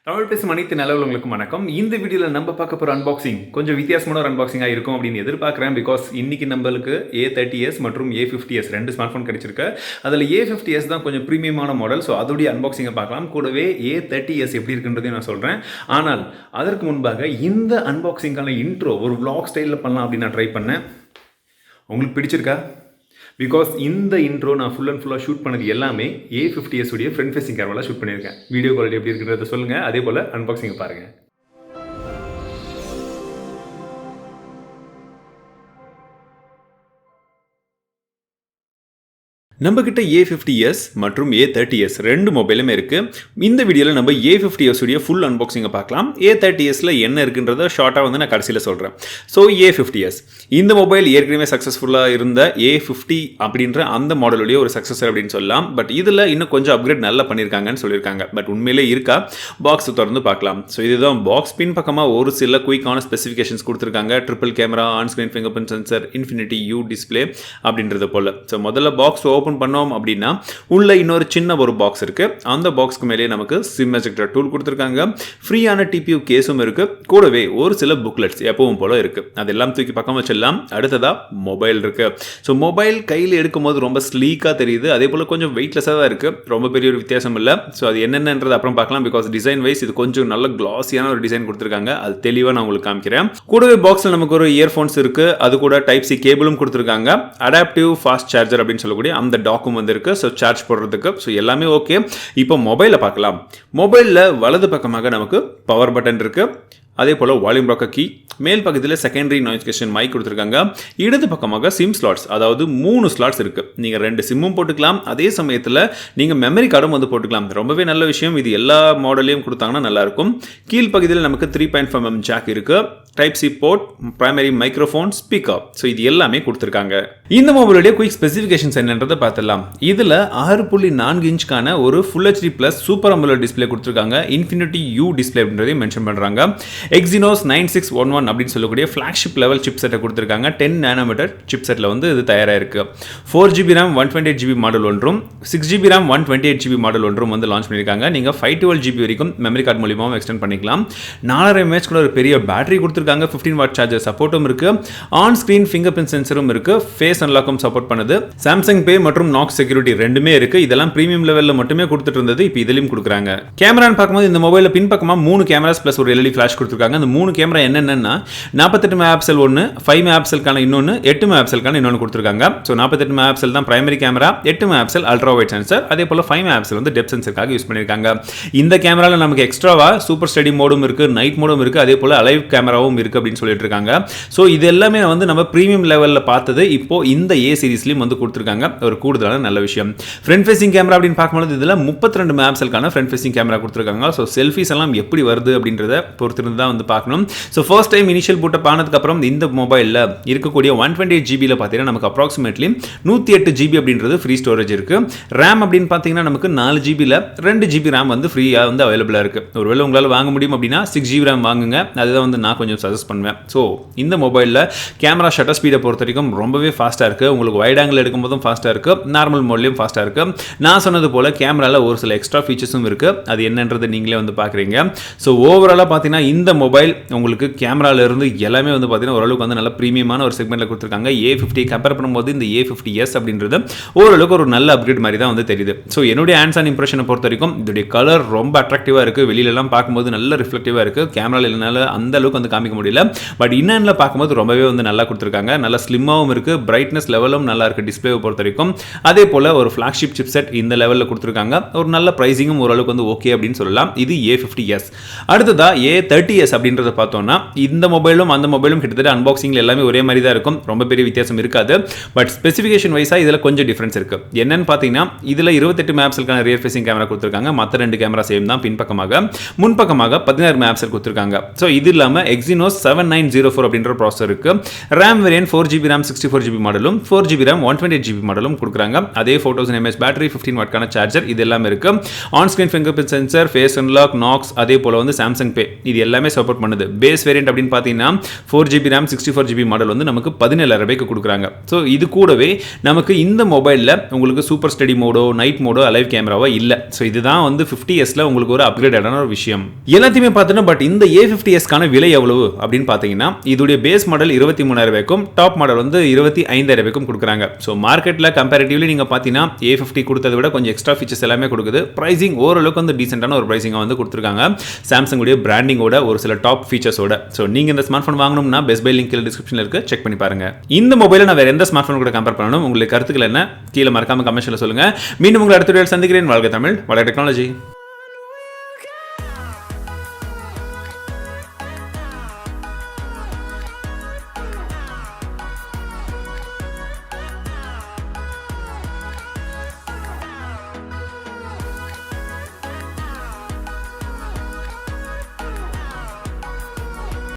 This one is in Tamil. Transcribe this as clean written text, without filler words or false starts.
தமிழ் பேசும் அனைத்து நல்லவர்களுக்கும் வணக்கம். இந்த வீடியோவில் நம்ம பார்க்க போகிற அன்பாக்சிங் கொஞ்சம் வித்தியாசமான ஒரு அன்பாக்சிங்காக இருக்கும் அப்படின்னு எதிர்பார்க்குறேன். பிகாஸ் இன்னைக்கு நம்மளுக்கு A30s மற்றும் A50s ரெண்டு ஸ்மார்ட் ஃபோன் கிடைச்சிருக்கு. அதில் A50s தான் கொஞ்சம் ப்ரீமியமான மாடல். ஸோ அதோடைய அன்பாக்சிங்கை பார்க்கலாம். கூடவே A30s எப்படி இருக்குன்றதையும் நான் சொல்கிறேன். ஆனால் அதற்கு முன்பாக இந்த அன்பாக்சிங்கான இன்ட்ரோ ஒரு vlog ஸ்டைலில் பண்ணலாம் அப்படின்னு நான் ட்ரை பண்ணேன். உங்களுக்கு பிடிச்சிருக்கா? பிகாஸ் இந்த இன்ட்ரோ நான் ஃபுல்லாக ஷூட் பண்ணது எல்லாமே A50s உடைய ஃப்ரண்ட் ஃபேசிங் கேமராவில் ஷூட் பண்ணியிருக்கேன். வீடியோ குவாலிட்டி எப்படி இருக்குன்றதை சொல்லுங்கள். அதே போல் அன்பாக்சிங்கை பாருங்கள். நம்மக்கிட்ட A50s மற்றும் A30s ரெண்டு மொபைலுமே இருக்குது. இந்த வீடியோவில் நம்ம A50s உடைய ஃபுல் அன்பாக்சிங்கை பார்க்கலாம். A30sல என்ன இருக்குன்றதை ஷார்ட்டாக நான் கடைசியில் சொல்கிறேன். ஸோ A50s இந்த மொபைல் ஏற்கனவே சக்ஸஸ்ஃபுல்லாக இருந்த A50 அப்படின்ற அந்த மாடலுடைய ஒரு சக்ஸஸர் அப்படின்னு சொல்லலாம். பட் இதில் இன்னும் கொஞ்சம் அப்கிரேட் நல்லா பண்ணியிருக்காங்கன்னு சொல்லியிருக்காங்க. பட் உண்மையிலே இருக்கா? பாக்ஸ் திறந்து பார்க்கலாம். ஸோ இதுதான் பாக்ஸ். பின் பக்கமாக ஒரு சில குயிக்கான ஸ்பெசிஃபிகேஷன்ஸ் கொடுத்துருக்காங்க. Triple camera, on screen finger print sensor, infinity U display அப்படின்றது போல். ஸோ முதல்ல பாக்ஸ் ஓப்பன் பண்ணோம் அப்படின்னா உள்ள இன்னொரு சின்ன ஒரு பாக்ஸ் இருக்கு. அந்த பாக்ஸ்க்கு மேலே நமக்கு சிம் எஜெக்டர் டூல் கொடுத்துருக்காங்க. ஃப்ரீயான TPU கேஸும் இருக்கு. கூடவே ஒரு சில புக்லெட்ஸ் எப்பவும் போல இருக்கு. அதெல்லாம் தூக்கி பக்கம் வச்சிடலாம். அடுத்ததா மொபைல் இருக்கு. ஸோ மொபைல் கையில் எடுக்கும்போது ரொம்ப ஸ்லீக்காக தெரியுது. அதே போல் கொஞ்சம் வெயிட்லெஸ்ஸாக தான் இருக்கு. ரொம்ப பெரிய ஒரு வித்தியாசம் இல்லை. ஸோ அது என்னென்னன்றது அப்புறம் பார்க்கலாம். பிகாஸ் டிசைன் வைஸ் இது கொஞ்சம் நல்ல கிளாஸியான ஒரு டிசைன் கொடுத்துருக்காங்க. அது தெளிவாக நான் உங்களுக்கு காமிக்கிறேன். கூடவே பாக்ஸில் நமக்கு ஒரு இயர்ஃபோன்ஸ் இருக்கு. அது கூட Type-C கேபிளும் கொடுத்துருக்காங்க. அடாப்டிவ் ஃபாஸ்ட் சார்ஜர் அப்படின்னு சொல்லக்கூடிய அந்த டாக்கும் வந்திருக்கு. ஸோ சார்ஜ் போடுறதுக்கு. ஸோ எல்லாமே ஓகே. இப்போ மொபைலை பார்க்கலாம். மொபைலில் வலது பக்கமாக நமக்கு பவர் பட்டன் இருக்கு. அதே போல் வால்யூம் ராக்கர் கீ, மேல் பக்கத்தில் செகண்டரி நாய்ஸ் கேன்சலேஷன் மைக் கொடுத்துருக்காங்க. இடது பக்கமாக சிம் ஸ்லாட்ஸ், அதாவது 3 ஸ்லாட்ஸ் இருக்குது. நீங்கள் 2 சிம்மும் போட்டுக்கலாம். அதே சமயத்தில் நீங்கள் மெமரி கார்டும் வந்து போட்டுக்கலாம். ரொம்பவே நல்ல விஷயம். இது எல்லா மாடலையும் கொடுத்தாங்கன்னா நல்லாயிருக்கும். கீழ் பகுதியில் நமக்கு 3.5mm ஜாக் இருக்குது. Type-C port, primary microphone, speaker. So இது எல்லாமே கொடுத்துருக்காங்க. இந்த மொபைலுடைய குயிக் ஸ்பெசிஃபிகேஷன்ஸ் என்னன்றதை பார்த்துடலாம். இதில் 6.4 இன்ச்சுக்கான ஒரு Full HD+ super AMOLED display கொடுத்துருக்காங்க. இன்ஃபினிட்டி U டிஸ்பிளே அப்படின்றதையும் மென்ஷன் பண்ணுறாங்க. Exynos 9611 அப்படின்னு சொல்லக்கூடிய ஃப்ளாக்ஷிப் லெவல் சிப் செட்டை கொடுத்துருக்காங்க. 10 nm சிப் செட்டில் வந்து இது தயாராக இருக்குது. 4GB RAM 128GB மாடல் ஒன்றும் 6GB RAM 128GB மாடல் ஒன்றும் வந்து லான்ச் பண்ணியிருக்காங்க. நீங்கள் 512GB வரைக்கும் மெமரி கார்டு மூலியமாகவும் எக்ஸ்டெண்ட் பண்ணிக்கலாம். 4.5 mAh கூட ஒரு பெரிய பேட்டரி கொடுத்துருக்காங்க. 15 வாட் சார்ஜர் சப்போர்ட்டும் இருக்குது. ஆன் ஸ்க்ரீன் ஃபிங்கர் பிரிண்ட் சென்சரும் இருக்குது. ஃபேஸ் அன்லாக்கும் சப்போர்ட் பண்ணுது. சாம்சங் பே மற்றும் நாக்ஸ் செக்யூரிட்டி ரெண்டுமே இருக்குது. இதெல்லாம் ப்ரீமியம் லெவலில் மட்டுமே கொடுத்துட்டு இருந்தது. இப்போ இதிலையும் கொடுக்குறாங்க. கேமரான்னு பார்க்கும்போது இந்த மொபைலில் பின்பக்கமாக 3 கேமராஸ் ப்ளஸ் ஒரு LED ஃப்ளாஷ் கொடுத்துருக்காங்க. அந்த 3 கேமரா என்னென்னா 48 மெகாபிக்சல் ஒன்று, 5 மெகாபிக்சலுக்கான இன்னொன்று, 8 மெகாபிக்சலுக்கான இன்னொன்று கொடுத்துருக்காங்க. ஸோ 48 மெகாபிக்சல் தான் primary camera, 8 megapixel ultra wide sensor, அதே போல் 5 மெகாபிக்சல் வந்து டெப்த் சென்சருக்காக யூஸ் பண்ணியிருக்காங்க. இந்த கேமராவில் நமக்கு எக்ஸ்ட்ராவா சூப்பர் ஸ்டடி மோடும் இருக்குது, நைட் மோடும் இருக்குது, அதே போல் அலைவ் கேமராவும் இருக்குது அப்படின்னு சொல்லிட்டு இருக்காங்க. ஸோ இது எல்லாமே வந்து நம்ம ப்ரீமியம் லெவலில் பார்த்தது இப்போ இந்த A சீரிஸ்லையும் வந்து கொடுத்துருக்காங்க. ஒரு கூடுதலான நல்ல விஷயம். ஃப்ரண்ட் ஃபேசிங் கேமரா அப்படின்னு பார்க்கும்போது இதில் 32 மெகாபிக்சலுக்கான ஃப்ரண்ட் ஃபேசிங் கேமரா கொடுத்துருக்காங்க. ஸோ செல்ஃபிஸ் எல்லாம் எப்படி வருது அப்படின்றத பொறுத்திருந்து தான் வந்து பார்க்கணும். So first time initial boot up ஆனதுக்கப்புறம் இந்த மொபைலில் இருக்கக்கூடிய 128GBயில் பார்த்தீங்கன்னா நமக்கு அப்ராக்சிமேட்லி 108GB அப்படின்றது ஃப்ரீ ஸ்டோரேஜ் இருக்குது. ரேம் அப்படின்னு பார்த்தீங்கன்னா நமக்கு 4GBயில் 2GB ரேம் வந்து ஃப்ரீயாக வந்து அவைலபிளாக இருக்குது. ஒருவேளை உங்களால் வாங்க முடியும் அப்படின்னா 6GB ரேம் வாங்குங்க. அதுதான் வந்து நான் கொஞ்சம் சஜஸ்ட் பண்ணுவேன். ஸோ இந்த மொபைலில் கேமரா ஷட்டர் ஸ்பீடை பொறுத்த வரைக்கும் ரொம்பவே ஃபாஸ்ட்டாக இருக்குது. உங்களுக்கு வைட் ஆங்கிள் எடுக்கும்போதும் ஃபாஸ்ட்டாக இருக்குது, நார்மல் மோட்லேயும் ஃபாஸ்ட்டாக இருக்குது. நான் சொன்னது போல் கேமராவில் ஒரு சில எக்ஸ்ட்ரா ஃபீச்சர்ஸும் இருக்குது. அது என்னன்றது நீங்களே வந்து பார்க்குறீங்க. ஸோ ஓவராலாக பார்த்தீங்கன்னா இந்த மொபைல் உங்களுக்கு கேமரால இருந்து எல்லாமே வந்து பார்த்தீங்கன்னா ஓரளவுக்கு வந்து நல்ல ப்ரீமியமான ஒரு செக்மெண்ட்டில் கொடுத்துருக்காங்க. A50 கம்பேர் பண்ணும்போது இந்த A50s அப்படின்றது ஓரளவுக்கு ஒரு நல்ல அப்கிரேட் மாதிரி தான் வந்து தெரியுது. ஸோ என்னுடைய ஹேண்ட்ஸ் ஆன் இம்ப்ரெஷனை பொறுத்த வரைக்கும் இதோடைய கலர் ரொம்ப அட்ராக்டிவாக இருக்குது. வெளியிலலாம் பார்க்கும்போது நல்ல ரிஃப்ளெக்டிவாக இருக்குது. கேமராவில் என்னால் அந்த அளவுக்கு வந்து காமிக்க முடியல. பட் இன்னனில் பார்க்கும்போது ரொம்பவே வந்து நல்லா கொடுத்துருக்காங்க. நல்ல ஸ்லிம்மாகவும் இருக்குது. பிரைட்னஸ் லெவலும் நல்லா இருக்குது டிஸ்பிளேவை பொறுத்த வரைக்கும். அதே போல் ஒரு ஃப்ளாக்ஷிப் சிப் செட் இந்த லெவலில் கொடுத்துருக்காங்க. ஒரு நல்ல ப்ரைஸிங்கும் ஓரளவுக்கு வந்து ஓகே அப்படின்னு சொல்லலாம். இது A50s. அடுத்ததாக A30s அப்படின்றத பார்த்தோம்னா இந்த மொபைலும் அந்த மொபைலும் கிட்டத்தட்ட அன்பாக்சிங்கில் எல்லாமே ஒரே மாதிரி தான் இருக்கும். ரொம்ப பெரிய வித்தியாசம் இருக்காது. பட் ஸ்பெசிஃபிகேஷன் வைஸாக இதில் கொஞ்சம் டிஃப்ரென்ஸ் இருக்குது. என்னன்னு பார்த்தீங்கன்னா இதில் 28 மெகாபிக்சலுக்கான ரியர் ஃபேசிங் கேமரா கொடுத்துருக்காங்க. மற்ற 2 கேமரா சேம் தான். பின்பக்கமாக முன்பக்கமாக 16 மெகாபிக்சல் கொடுத்துருக்காங்க. ஸோ இது இல்லாமல் Exynos 7904 அப்படின்ற ப்ராசஸர் இருக்குது. RAM variant 4GB RAM 64GB மாடலும் 4GB RAM 128GB மாடலும் கொடுக்குறாங்க. அதே 4000 mAh பேட்டரி 15 வாட்கான சார்ஜர் இது எல்லாமே இருக்கு. On screen fingerprint sensor, face unlock, Knox, அதே போல வந்து சாம்சங் பே இது எல்லாமே சப்போர்ட் பண்ணுது. பேஸ் வேரியன்ட் அப்படின்னு பார்த்தீங்கன்னா 4GB RAM 64GB மாடல் வந்து நமக்கு 17,000 ரூபாய்க்கு கொடுக்குறாங்க. ஸோ இது கூடவே நமக்கு இந்த மொபைலில் உங்களுக்கு சூப்பர் ஸ்டடி மோடோ நைட் மோடோ அலைவ் கேமராவோ இல்லை. ஸோ இதுதான் வந்து 50Sல உங்களுக்கு ஒரு அப்கிரேடான ஒரு விஷயம். எல்லாத்தையுமே பார்த்தோன்னா பட் இந்த A50Sக்கான விலை எவ்வளவு அப்படின்னு பார்த்தீங்கன்னா இதோடைய பேஸ் மாடல் 23,000 ரூபாய்க்கும் டாப் மாடல் வந்து 25,000 ரூபாய்க்கும் கொடுக்குறாங்க. ஸோ மார்க்கெட்டில் கம்பேரிட்டிவ்லி நீங்கள் பார்த்தீங்கன்னா A50 கொடுத்ததை விட கொஞ்சம் எக்ஸ்ட்ரா ஃபீச்சர்ஸ் எல்லாமே கொடுக்குது. ப்ரைசிங் ஓரளவுக்கு வந்து டீசென்டான ஒரு ப்ரைசிங்காக வந்து கொடுத்துருக்காங்க. சாம்சங்குடைய பிராண்டிங்கோட ஒரு சில டாப் ஃபீச்சர்ஸோட. ஸோ நீங்கள் இந்த ஸ்மார்ட் ஃபோன் வாங்கணும்னா பெஸ்ட் பை லிங்க் டிஸ்கிரிப்ஷனில் இருக்கு, செக் பண்ணி பாருங்க. இந்த மொபைலை நான் வேற எந்த ஸ்மார்ட் ஃபோன் கூட கம்பேர் பண்ணணும், உங்களுக்கு கருத்துக்கள் என்ன கீழே மறக்காம கமெண்ட்ஸ்ல சொல்லுங்க. மீண்டும் உங்களை அடுத்த வீடியோவில் சந்திக்கிறேன். வாழ்க தமிழ், வளர டெக்னாலஜி.